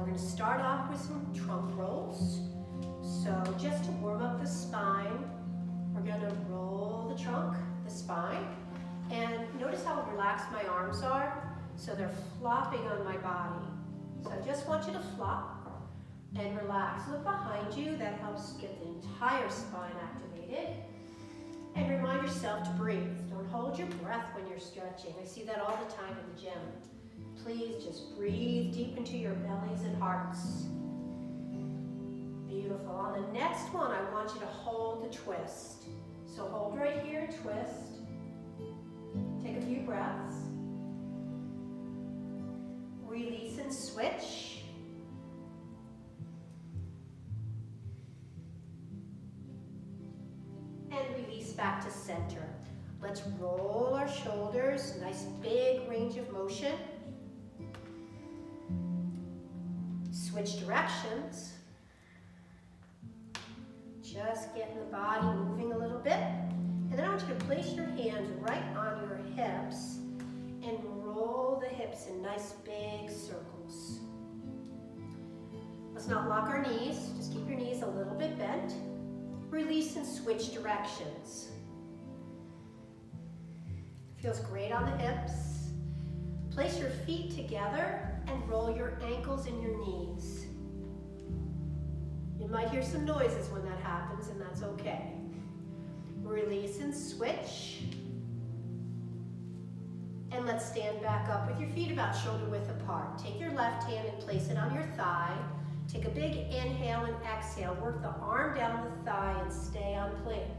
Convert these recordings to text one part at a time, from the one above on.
we're going to start off with some trunk rolls. So just to warm up the spine, we're going to roll the trunk, the spine, and notice how relaxed my arms are. So they're flopping on my body. So I just want you to flop and relax. Look behind you. That helps get the entire spine activated. And remind yourself to breathe. Don't hold your breath when you're stretching. I see that all the time in the gym. Please just breathe deep into your bellies and hearts. Beautiful. On the next one, I want you to hold the twist. So hold right here and twist. Take a few breaths. Release and switch. And release back to center. Let's roll our shoulders. Nice big range of motion. Switch directions. Just getting the body moving a little bit. And then I want you to place your hands right on your hips and roll the hips in nice big circles. Let's not lock our knees. Just keep your knees a little bit bent. Release and switch directions. Feels great on the hips. Place your feet together and roll your ankles and your knees. You might hear some noises when that happens, and that's okay. Release and switch. And let's stand back up with your feet about shoulder width apart. Take your left hand and place it on your thigh. Take a big inhale and exhale. Work the arm down the thigh and stay on plank.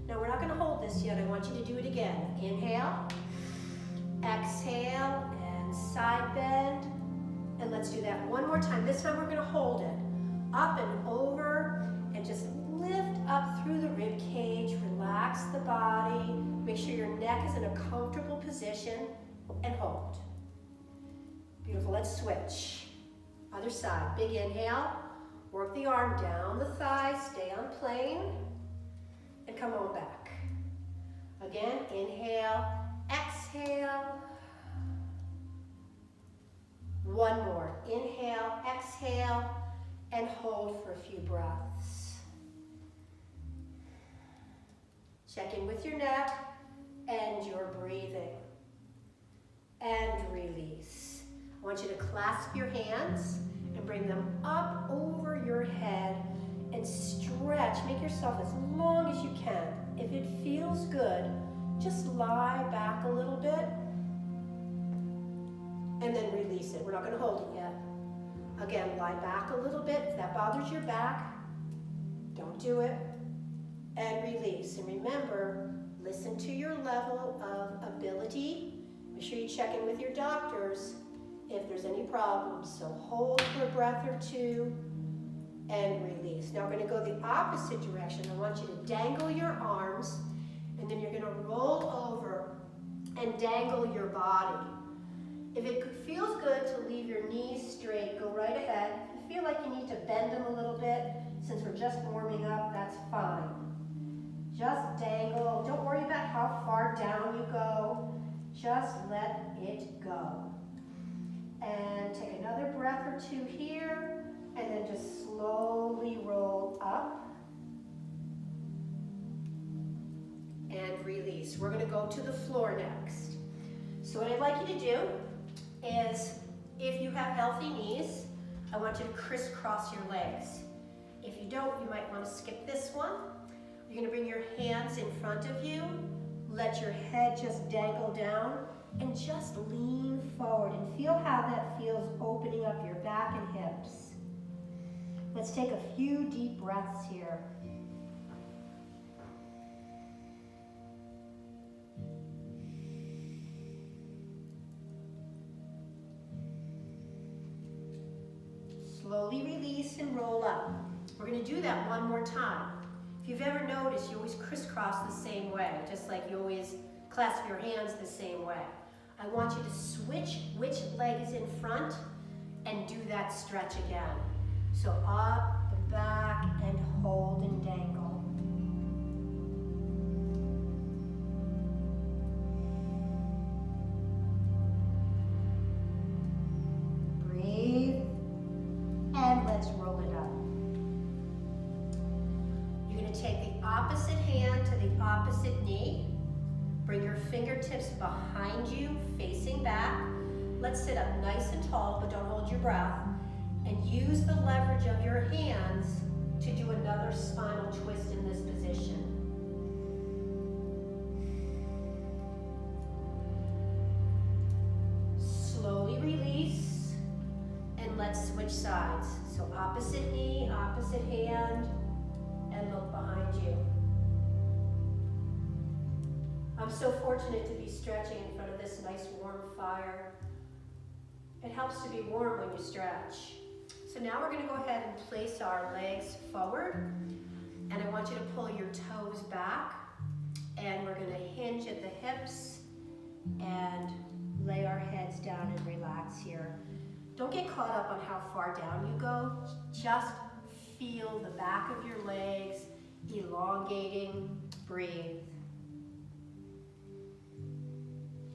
Now we're not going to hold this yet. I want you to do it again. Inhale, exhale, and side bend. And let's do that one more time. This time we're going to hold it up and over and just lift up through the rib cage. Relax the body. Make sure your neck is in a comfortable position and hold. Beautiful. Let's switch. Other side. Big inhale. Work the arm down the thigh. Stay on plane. And come on back. Again, inhale, exhale. One more. Inhale, exhale, and hold for a few breaths. Check in with your neck and your breathing. And release. I want you to clasp your hands and bring them up over your head and stretch. Make yourself as long as you can. If it feels good, just lie back a little bit and then release it. We're not going to hold it yet. Again, lie back a little bit. If that bothers your back, don't do it. And release. And remember, listen to your level of ability. Make sure you check in with your doctors if there's any problems. So hold for a breath or two and release. Now we're going to go the opposite direction. I want you to dangle your arms, and then you're going to roll over and dangle your body. If it feels good to leave your knees straight, go right ahead. If you feel like you need to bend them a little bit, since we're just warming up, that's fine. Just dangle. Don't worry about how far down you go. Just let it go. And take another breath or two here, and then just slowly roll up and release. We're going to go to the floor next. So what I'd like you to do is, if you have healthy knees, I want you to crisscross your legs. If you don't, you might want to skip this one. You're going to bring your hands in front of you, let your head just dangle down, and just lean forward and feel how that feels opening up your back and hips. Let's take a few deep breaths here. Slowly release and roll up. We're going to do that one more time. If you've ever noticed, you always crisscross the same way, just like you always clasp your hands the same way. I want you to switch which leg is in front and do that stretch again. So up and back and hold and dangle. Breathe fingertips behind you, facing back. Let's sit up nice and tall, but don't hold your breath. And use the leverage of your hands to do another spinal twist in this position. Slowly release, and let's switch sides. So opposite knee, opposite hand, and look behind you. I'm so fortunate to be stretching in front of this nice warm fire. It helps to be warm when you stretch. So now we're going to go ahead and place our legs forward, and I want you to pull your toes back, and we're going to hinge at the hips and lay our heads down and relax here. Don't get caught up on how far down you go. Just feel the back of your legs elongating. Breathe.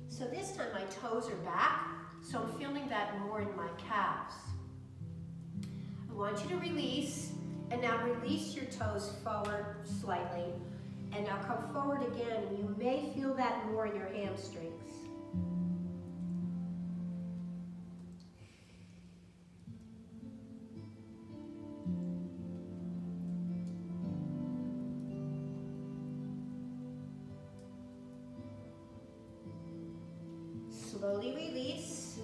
So this time my toes are back, so I'm feeling that more in my calves. I want you to release, and now release your toes forward slightly, and now come forward again, and you may feel that more in your hamstrings. Slowly release,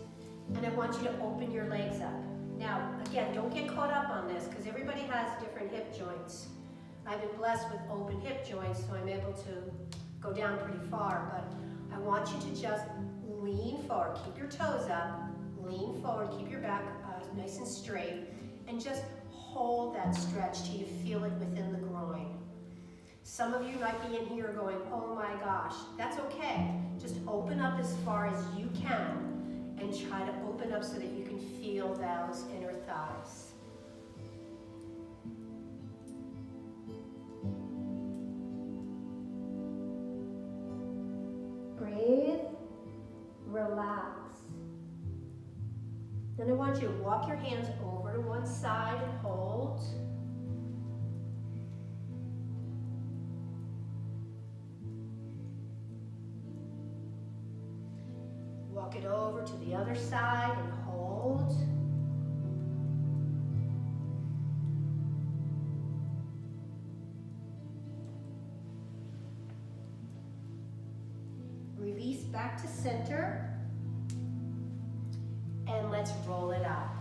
and I want you to open your legs up. Now, again, don't get caught up on this because everybody has different hip joints. I've been blessed with open hip joints, so I'm able to go down pretty far, but I want you to just lean forward. Keep your toes up, lean forward, keep your back nice and straight, and just hold that stretch till you feel it within the groin. Some of you might be in here going, oh my gosh, that's okay. Just open up as far as you can and try to open up so that you can feel those inner thighs. Breathe, relax. Then I want you to walk your hands over to one side and hold. Walk it over to the other side and hold. Release back to center. And let's roll it up.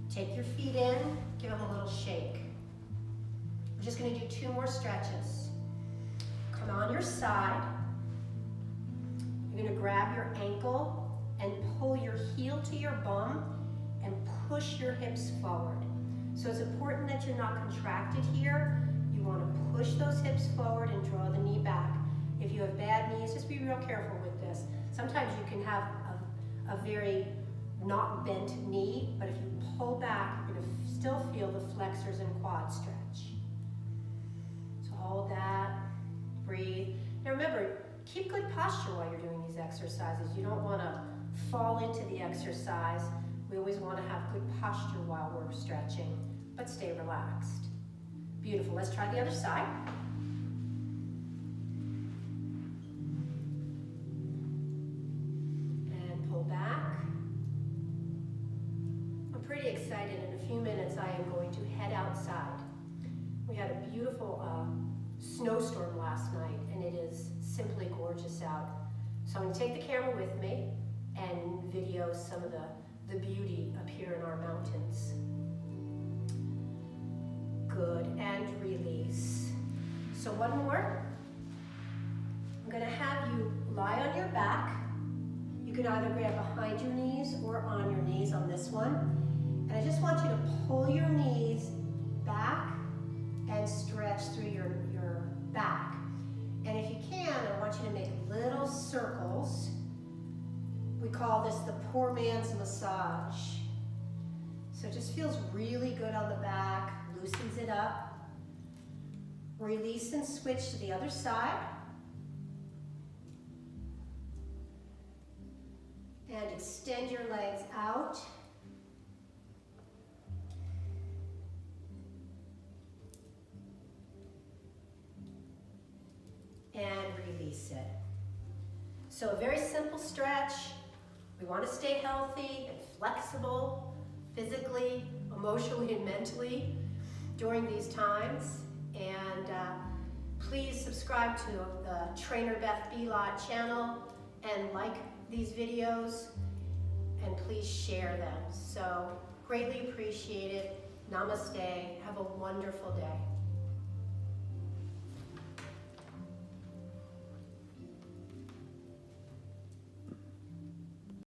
Take your feet in, give them a little shake. We're just going to do 2 more stretches. Come on your side. You're going to grab your ankle and pull your heel to your bum and push your hips forward. So it's important that you're not contracted here. You want to push those hips forward and draw the knee back. If you have bad knees, just be real careful with this. Sometimes you can have a very not bent knee, but if you pull back, you're going to still feel the flexors and quad stretch. So hold that, breathe. Now remember, keep good posture while you're doing these exercises. You don't want to fall into the exercise. We always want to have good posture while we're stretching, but stay relaxed. Beautiful. Let's try the other side. And pull back. I'm pretty excited. In a few minutes, I am going to head outside. We had a beautiful snowstorm last night, and it is simply gorgeous out. So I'm going to take the camera with me and video some of the beauty up here in our mountains. Good, and release. So one more. I'm going to have you lie on your back. You can either grab behind your knees or on your knees on this one. And I just want you to pull your knees back and stretch through your back. And if you can, I want you to make little circles. We call this the poor man's massage. So it just feels really good on the back, loosens it up. Release and switch to the other side. And extend your legs out. And release it. So a very simple stretch. We want to stay healthy and flexible, physically, emotionally, and mentally during these times. And please subscribe to the Trainer Beth Belot channel and like these videos, and please share them. So greatly appreciate it. Namaste. Have a wonderful day.